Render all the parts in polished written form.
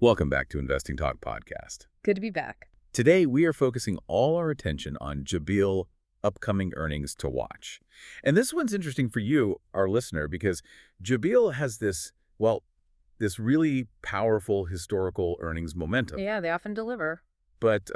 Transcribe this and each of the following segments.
Welcome back to Investing Talk Podcast. Good to be back. Today, we are focusing all our attention on Jabil upcoming earnings to watch. And this one's interesting for you, our listener, because Jabil has this really powerful historical earnings momentum. Yeah, they often deliver. But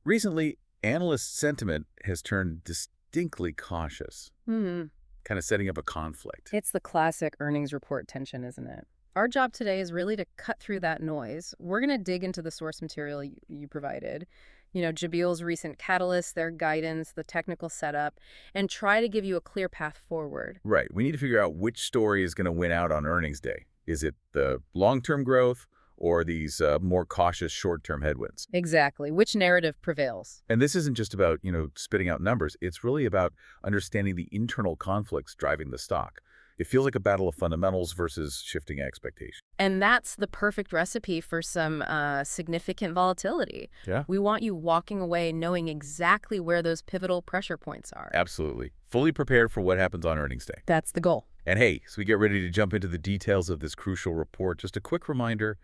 recently, analyst sentiment has turned distinctly cautious, kind of setting up a conflict. It's the classic earnings report tension, isn't it? Our job today is really to cut through that noise. We're going to dig into the source material you provided, Jabil's recent catalysts, their guidance, the technical setup, and try to give you a clear path forward. Right. We need to figure out which story is going to win out on earnings day. Is it the long-term growth or these more cautious short-term headwinds? Exactly. Which narrative prevails? And this isn't just about, spitting out numbers. It's really about understanding the internal conflicts driving the stock. It feels like a battle of fundamentals versus shifting expectations. And that's the perfect recipe for some significant volatility. Yeah. We want you walking away knowing exactly where those pivotal pressure points are. Absolutely. Fully prepared for what happens on earnings day. That's the goal. And hey, so we get ready to jump into the details of this crucial report. Just a quick reminder,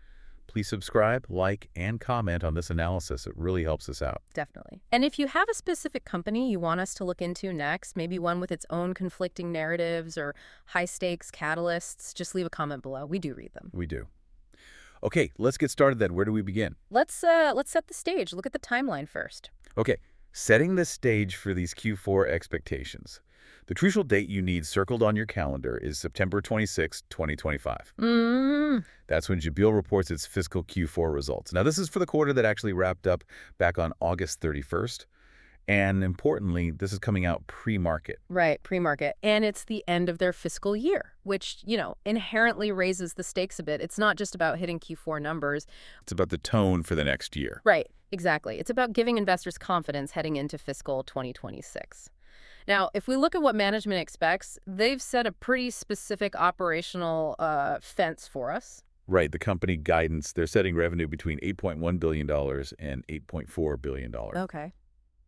please subscribe, like, and comment on this analysis. It really helps us out. Definitely. And if you have a specific company you want us to look into next, maybe one with its own conflicting narratives or high-stakes catalysts, just leave a comment below. We do read them. We do. Okay, let's get started then. Where do we begin? Let's set the stage. Look at the timeline first. Okay, setting the stage for these Q4 expectations. The crucial date you need circled on your calendar is September 26, 2025. That's when Jabil reports its fiscal Q4 results. Now, this is for the quarter that actually wrapped up back on August 31st. And importantly, this is coming out pre-market. Right, pre-market. And it's the end of their fiscal year, which, inherently raises the stakes a bit. It's not just about hitting Q4 numbers. It's about the tone for the next year. Right, exactly. It's about giving investors confidence heading into fiscal 2026. Now, if we look at what management expects, they've set a pretty specific operational fence for us. Right. The company guidance, they're setting revenue between $8.1 billion and $8.4 billion. Okay.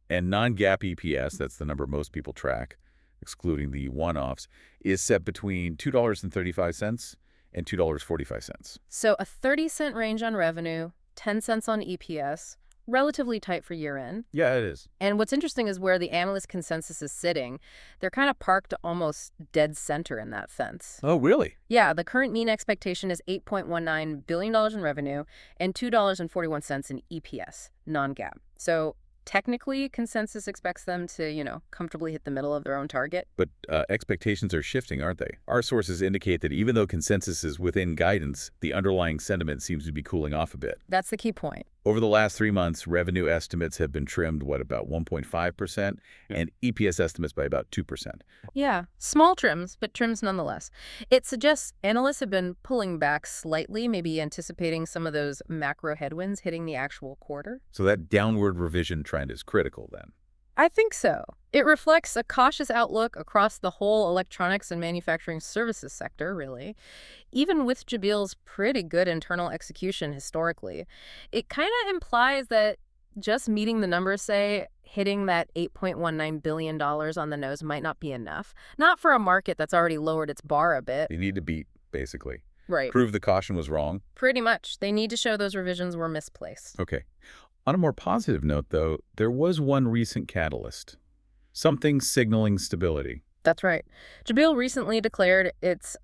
And non-GAAP EPS, that's the number most people track, excluding the one-offs, is set between $2.35 and $2.45. So a 30-cent range on revenue, 10 cents on EPS. Relatively tight for year-end. Yeah, it is. And what's interesting is where the analyst consensus is sitting. They're kind of parked almost dead center in that fence. Oh, really? Yeah, the current mean expectation is $8.19 billion in revenue and $2.41 in EPS, non-GAAP. So technically, consensus expects them to, comfortably hit the middle of their own target. But expectations are shifting, aren't they? Our sources indicate that even though consensus is within guidance, the underlying sentiment seems to be cooling off a bit. That's the key point. Over the last 3 months, revenue estimates have been trimmed, about 1.5%, and EPS estimates by about 2%. Yeah, small trims, but trims nonetheless. It suggests analysts have been pulling back slightly, maybe anticipating some of those macro headwinds hitting the actual quarter. So that downward revision trend is critical then. I think so. It reflects a cautious outlook across the whole electronics and manufacturing services sector, really. Even with Jabil's pretty good internal execution historically, it kind of implies that just meeting the numbers, say, hitting that $8.19 billion on the nose might not be enough. Not for a market that's already lowered its bar a bit. They need to beat, basically. Right. Prove the caution was wrong. Pretty much. They need to show those revisions were misplaced. Okay. On a more positive note, though, there was one recent catalyst. Something signaling stability. That's right. Jabil recently declared its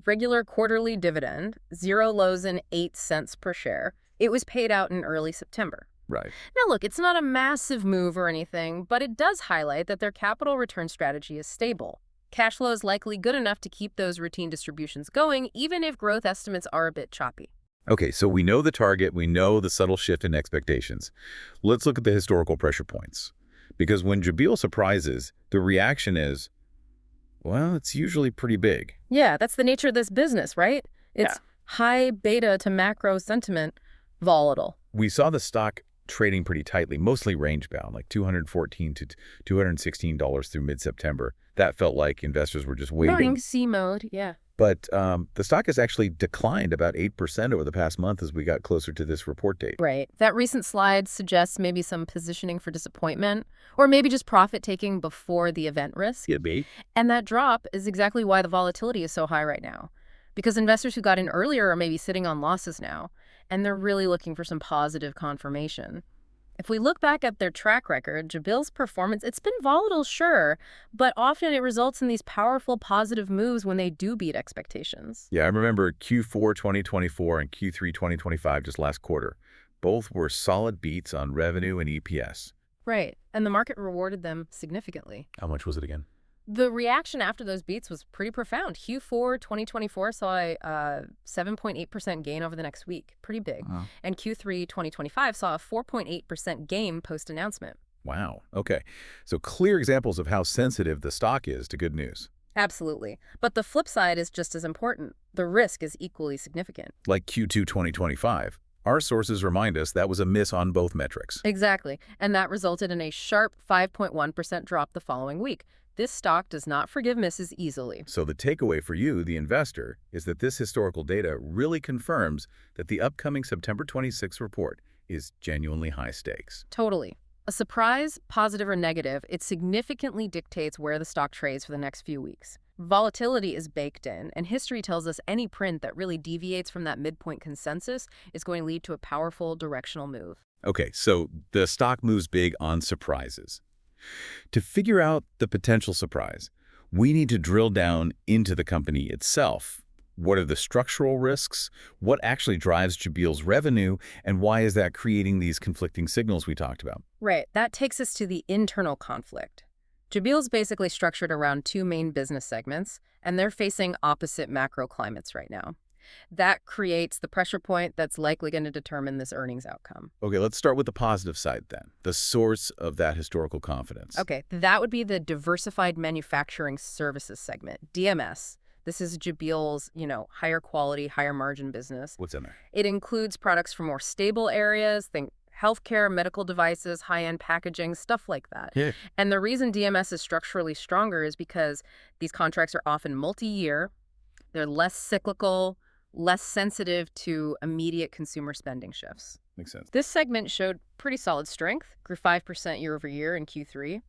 regular quarterly dividend, 0 lows and 8 cents per share. It was paid out in early September. Right. Now, look, it's not a massive move or anything, but it does highlight that their capital return strategy is stable. Cash flow is likely good enough to keep those routine distributions going, even if growth estimates are a bit choppy. Okay, so we know the target, we know the subtle shift in expectations. Let's look at the historical pressure points. Because when Jabil surprises, the reaction is, well, it's usually pretty big. Yeah, that's the nature of this business, right? It's high beta to macro sentiment, volatile. We saw the stock trading pretty tightly, mostly range-bound, like $214 to $216 through mid-September. That felt like investors were just waiting. Running C mode, yeah. But the stock has actually declined about 8% over the past month as we got closer to this report date. Right. That recent slide suggests maybe some positioning for disappointment, or maybe just profit-taking before the event risk. Could be. And that drop is exactly why the volatility is so high right now. Because investors who got in earlier are maybe sitting on losses now. and they're really looking for some positive confirmation. If we look back at their track record, Jabil's performance, it's been volatile, sure, but often it results in these powerful positive moves when they do beat expectations. Yeah, I remember Q4 2024 and Q3 2025 just last quarter. Both were solid beats on revenue and EPS. Right, and the market rewarded them significantly. How much was it again? The reaction after those beats was pretty profound. Q4 2024 saw a 7.8% gain over the next week. Pretty big. Wow. And Q3 2025 saw a 4.8% gain post-announcement. Wow. Okay. So clear examples of how sensitive the stock is to good news. Absolutely. But the flip side is just as important. The risk is equally significant. Like Q2 2025. Our sources remind us that was a miss on both metrics. Exactly. And that resulted in a sharp 5.1% drop the following week. This stock does not forgive misses easily. So the takeaway for you, the investor, is that this historical data really confirms that the upcoming September 26th report is genuinely high stakes. Totally. A surprise, positive or negative, it significantly dictates where the stock trades for the next few weeks. Volatility is baked in, and history tells us any print that really deviates from that midpoint consensus is going to lead to a powerful directional move. Okay, so the stock moves big on surprises. To figure out the potential surprise, we need to drill down into the company itself. What are the structural risks? What actually drives Jabil's revenue? And why is that creating these conflicting signals we talked about? Right. That takes us to the internal conflict. Jabil's basically structured around two main business segments, and they're facing opposite macro climates right now. That creates the pressure point that's likely going to determine this earnings outcome. Okay, let's start with the positive side then, the source of that historical confidence. Okay, that would be the Diversified Manufacturing Services segment, DMS. This is Jabil's, higher quality, higher margin business. What's in there? It includes products for more stable areas, think healthcare, medical devices, high-end packaging, stuff like that. Yeah. And the reason DMS is structurally stronger is because these contracts are often multi-year, they're less cyclical, less sensitive to immediate consumer spending shifts. Makes sense. This segment showed pretty solid strength, grew 5% year over year in Q3.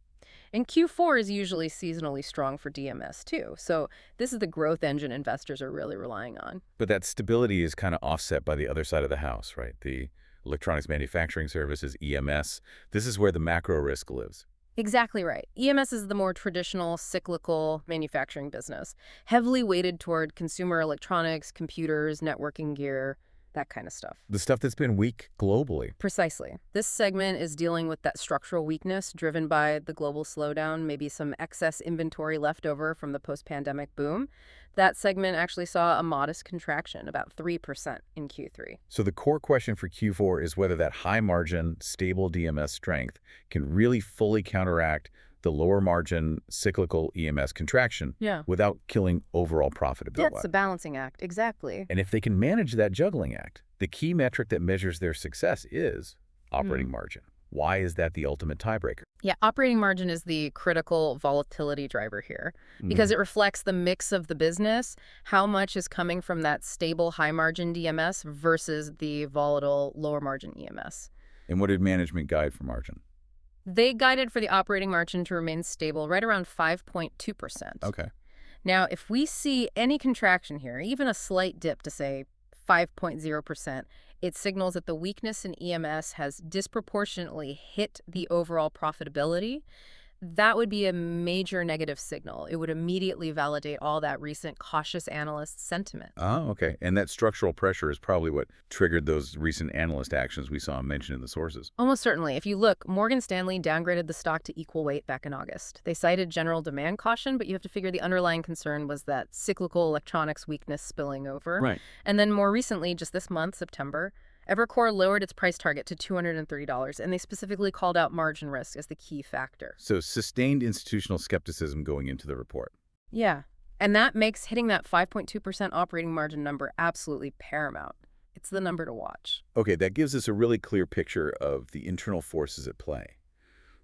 And Q4 is usually seasonally strong for DMS too. So this is the growth engine investors are really relying on. But that stability is kind of offset by the other side of the house, right? The Electronics Manufacturing Services, EMS. This is where the macro risk lives. Exactly right. EMS is the more traditional cyclical manufacturing business, heavily weighted toward consumer electronics, computers, networking gear, that kind of stuff. The stuff that's been weak globally. Precisely. This segment is dealing with that structural weakness driven by the global slowdown, maybe some excess inventory left over from the post-pandemic boom. That segment actually saw a modest contraction, about 3% in Q3. So the core question for Q4 is whether that high-margin, stable DMS strength can really fully counteract the lower-margin, cyclical EMS contraction without killing overall profitability. That's a balancing act, exactly. And if they can manage that juggling act, the key metric that measures their success is operating margin. Why is that the ultimate tiebreaker? Yeah, operating margin is the critical volatility driver here because it reflects the mix of the business, how much is coming from that stable high-margin DMS versus the volatile lower-margin EMS. And what did management guide for margin? They guided for the operating margin to remain stable right around 5.2%. Okay. Now, if we see any contraction here, even a slight dip to, say, 5.0%, it signals that the weakness in EMS has disproportionately hit the overall profitability. That would be a major negative signal. It would immediately validate all that recent cautious analyst sentiment. Oh, okay. And that structural pressure is probably what triggered those recent analyst actions we saw mentioned in the sources. Almost certainly. If you look, Morgan Stanley downgraded the stock to equal weight back in August. They cited general demand caution, but you have to figure the underlying concern was that cyclical electronics weakness spilling over. Right. And then more recently, just this month, September, Evercore lowered its price target to $230, and they specifically called out margin risk as the key factor. So sustained institutional skepticism going into the report. Yeah, and that makes hitting that 5.2% operating margin number absolutely paramount. It's the number to watch. Okay, that gives us a really clear picture of the internal forces at play.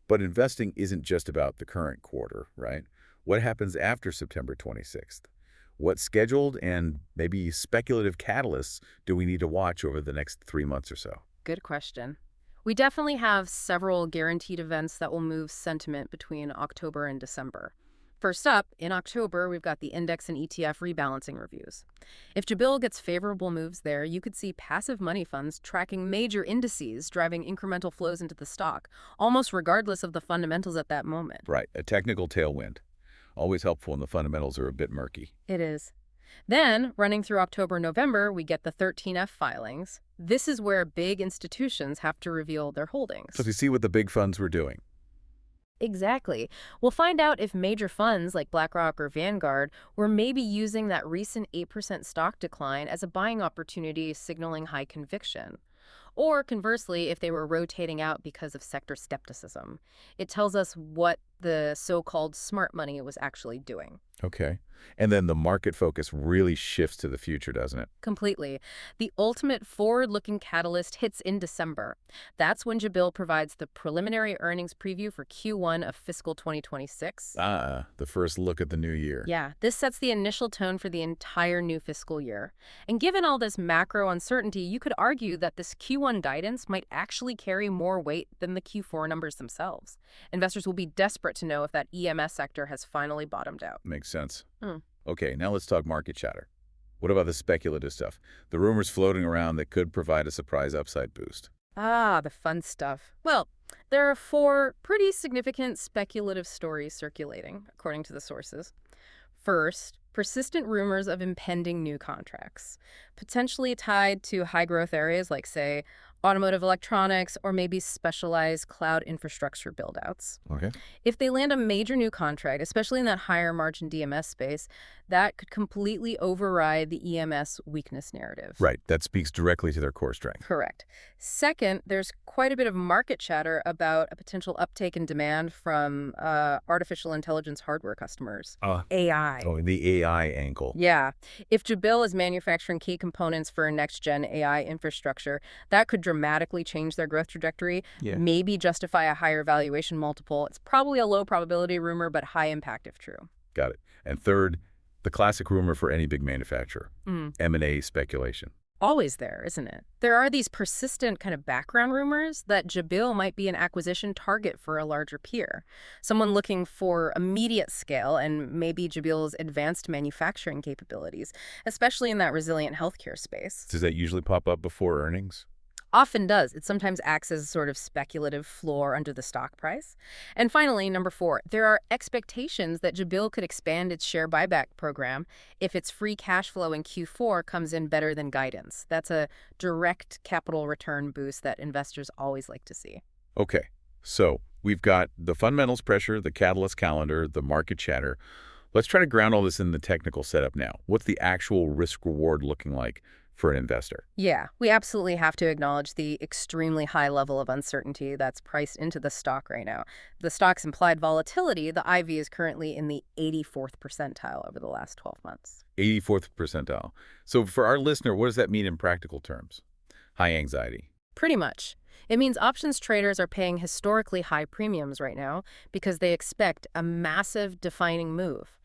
But investing isn't just about the current quarter, right? What happens after September 26th? What scheduled and maybe speculative catalysts do we need to watch over the next 3 months or so? Good question. We definitely have several guaranteed events that will move sentiment between October and December. First up, in October, we've got the index and ETF rebalancing reviews. If Jabil gets favorable moves there, you could see passive money funds tracking major indices, driving incremental flows into the stock, almost regardless of the fundamentals at that moment. Right, a technical tailwind. Always helpful when the fundamentals are a bit murky. It is. Then, running through October, November, we get the 13F filings. This is where big institutions have to reveal their holdings. So to see what the big funds were doing. Exactly. We'll find out if major funds like BlackRock or Vanguard were maybe using that recent 8% stock decline as a buying opportunity, signaling high conviction. Or conversely, if they were rotating out because of sector skepticism. It tells us what the so-called smart money was actually doing. Okay. And then the market focus really shifts to the future, doesn't it? Completely. The ultimate forward-looking catalyst hits in December. That's when Jabil provides the preliminary earnings preview for Q1 of fiscal 2026. The first look at the new year. Yeah, this sets the initial tone for the entire new fiscal year. And given all this macro uncertainty, you could argue that this Q1 guidance might actually carry more weight than the Q4 numbers themselves. Investors will be desperate to know if that EMS sector has finally bottomed out. Makes sense. Okay, now let's talk market chatter. What about the speculative stuff? The rumors floating around that could provide a surprise upside boost. The fun stuff. Well, there are 4 pretty significant speculative stories circulating, according to the sources. First, persistent rumors of impending new contracts, potentially tied to high-growth areas like, say, automotive electronics or maybe specialized cloud infrastructure buildouts. Okay. If they land a major new contract, especially in that higher margin DMS space, that could completely override the EMS weakness narrative. Right, that speaks directly to their core strength. Correct. Second, there's quite a bit of market chatter about a potential uptake in demand from artificial intelligence hardware customers. AI. Oh, the AI angle. Yeah. If Jabil is manufacturing key components for a next-gen AI infrastructure, that could dramatically change their growth trajectory, maybe justify a higher valuation multiple. It's probably a low probability rumor, but high impact if true. Got it. And third, the classic rumor for any big manufacturer, M&A speculation. Always there, isn't it? There are these persistent kind of background rumors that Jabil might be an acquisition target for a larger peer, someone looking for immediate scale and maybe Jabil's advanced manufacturing capabilities, especially in that resilient healthcare space. Does that usually pop up before earnings? Often does. It sometimes acts as a sort of speculative floor under the stock price. And finally, number 4, there are expectations that Jabil could expand its share buyback program if its free cash flow in Q4 comes in better than guidance. That's a direct capital return boost that investors always like to see. Okay, so we've got the fundamentals pressure, the catalyst calendar, the market chatter. Let's try to ground all this in the technical setup now. What's the actual risk-reward looking like for an investor? Yeah, we absolutely have to acknowledge the extremely high level of uncertainty that's priced into the stock right now. The stock's implied volatility, the IV, is currently in the 84th percentile over the last 12 months. 84th percentile. So for our listener, what does that mean in practical terms? High anxiety. Pretty much. It means options traders are paying historically high premiums right now because they expect a massive defining move.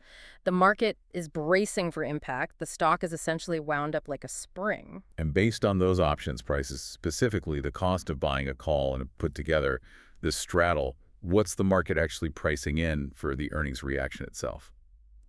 The market is bracing for impact. The stock is essentially wound up like a spring. And based on those options prices, specifically the cost of buying a call and put together this straddle, what's the market actually pricing in for the earnings reaction itself?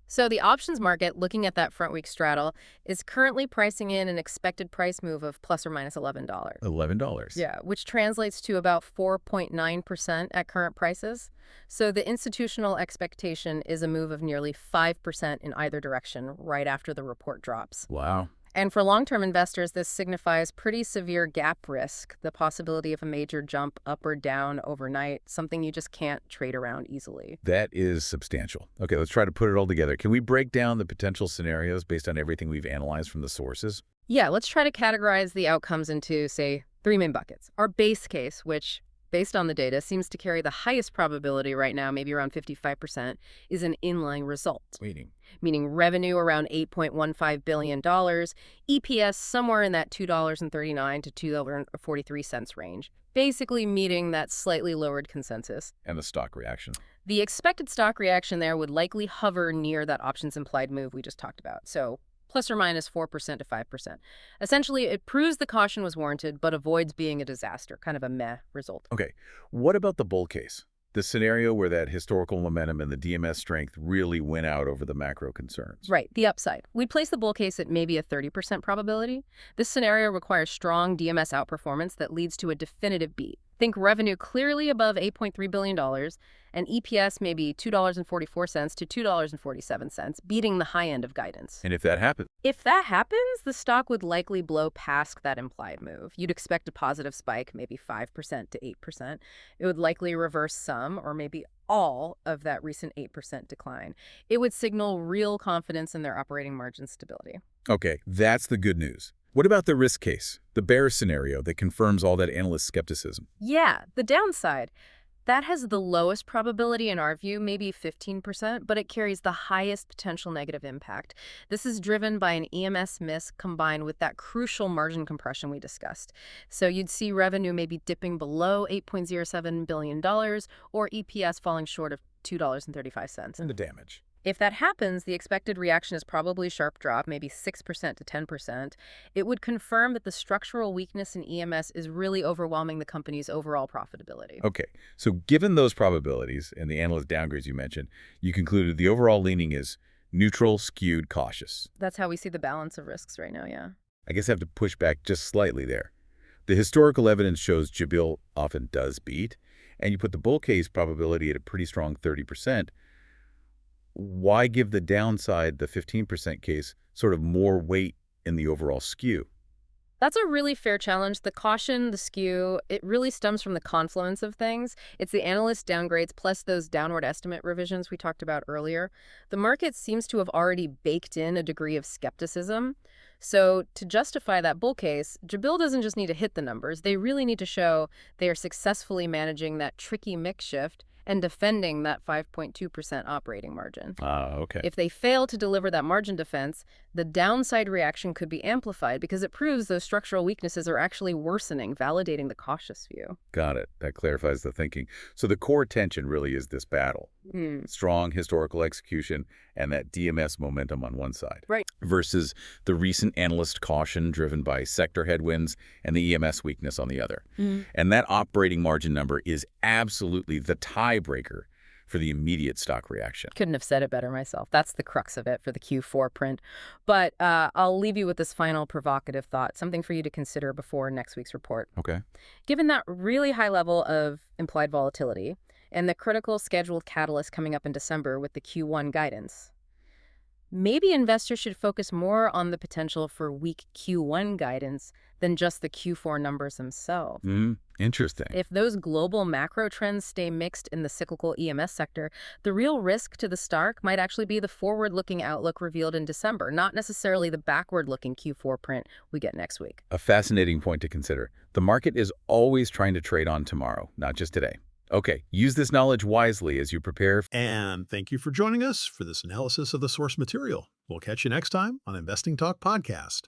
So the options market, looking at that front week straddle, is currently pricing in an expected price move of plus or minus $11. $11? Yeah, which translates to about 4.9% at current prices. So the institutional expectation is a move of nearly 5% in either direction right after the report drops. Wow. And for long-term investors, this signifies pretty severe gap risk, the possibility of a major jump up or down overnight, something you just can't trade around easily. That is substantial. Okay, let's try to put it all together. Can we break down the potential scenarios based on everything we've analyzed from the sources? Yeah, let's try to categorize the outcomes into, say, 3 main buckets. Our base case, which, based on the data, seems to carry the highest probability right now, maybe around 55%, is an inline result. Meaning revenue around $8.15 billion, EPS somewhere in that $2.39 to $2.43 range, basically meeting that slightly lowered consensus. And the stock reaction. The expected stock reaction there would likely hover near that options implied move we just talked about, so plus or minus 4% to 5%. Essentially, it proves the caution was warranted, but avoids being a disaster, kind of a meh result. Okay, what about the bull case? The scenario where that historical momentum and the DMS strength really win out over the macro concerns. Right, the upside. We'd place the bull case at maybe a 30% probability. This scenario requires strong DMS outperformance that leads to a definitive beat. Think revenue clearly above $8.3 billion and EPS maybe $2.44 to $2.47, beating the high end of guidance. And if that happens, If that happens, the stock would likely blow past that implied move. You'd expect a positive spike, maybe 5% to 8%. It would likely reverse some or maybe all of that recent 8% decline. It would signal real confidence in their operating margin stability. okay, that's the good news. What about the risk case, the bear scenario that confirms all that analyst skepticism? Yeah, the downside. That has the lowest probability in our view, maybe 15%, but it carries the highest potential negative impact. This is driven by an EMS miss combined with that crucial margin compression we discussed. So you'd see revenue maybe dipping below $8.07 billion or EPS falling short of $2.35. And the damage. If that happens, the expected reaction is probably a sharp drop, maybe 6% to 10%. It would confirm that the structural weakness in EMS is really overwhelming the company's overall profitability. Okay, so given those probabilities and the analyst downgrades you mentioned, you concluded the overall leaning is neutral, skewed, cautious. That's how we see the balance of risks right now, yeah. I guess I have to push back just slightly there. The historical evidence shows Jabil often does beat, and you put the bull case probability at a pretty strong 30%. Why give the downside, the 15% case, sort of more weight in the overall skew? That's a really fair challenge. The caution, the skew, it really stems from the confluence of things. It's the analyst downgrades plus those downward estimate revisions we talked about earlier. The market seems to have already baked in a degree of skepticism. So to justify that bull case, Jabil doesn't just need to hit the numbers. They really need to show they are successfully managing that tricky mix shift and defending that 5.2% operating margin. Okay. If they fail to deliver that margin defense, the downside reaction could be amplified because it proves those structural weaknesses are actually worsening, validating the cautious view. Got it. That clarifies the thinking. So the core tension really is this battle. Strong historical execution and that DMS momentum on one side. Right. Versus the recent analyst caution driven by sector headwinds and the EMS weakness on the other. And that operating margin number is absolutely the tiebreaker for the immediate stock reaction. Couldn't have said it better myself. That's the crux of it for the Q4 print. But I'll leave you with this final provocative thought, something for you to consider before next week's report. Okay. Given that really high level of implied volatility and the critical scheduled catalyst coming up in December with the Q1 guidance, maybe investors should focus more on the potential for weak Q1 guidance than just the Q4 numbers themselves. Interesting. If those global macro trends stay mixed in the cyclical EMS sector, the real risk to the stock might actually be the forward-looking outlook revealed in December, not necessarily the backward-looking Q4 print we get next week. A fascinating point to consider. The market is always trying to trade on tomorrow, not just today. Okay, use this knowledge wisely as you prepare. And thank you for joining us for this analysis of the source material. We'll catch you next time on Investing Talk Podcast.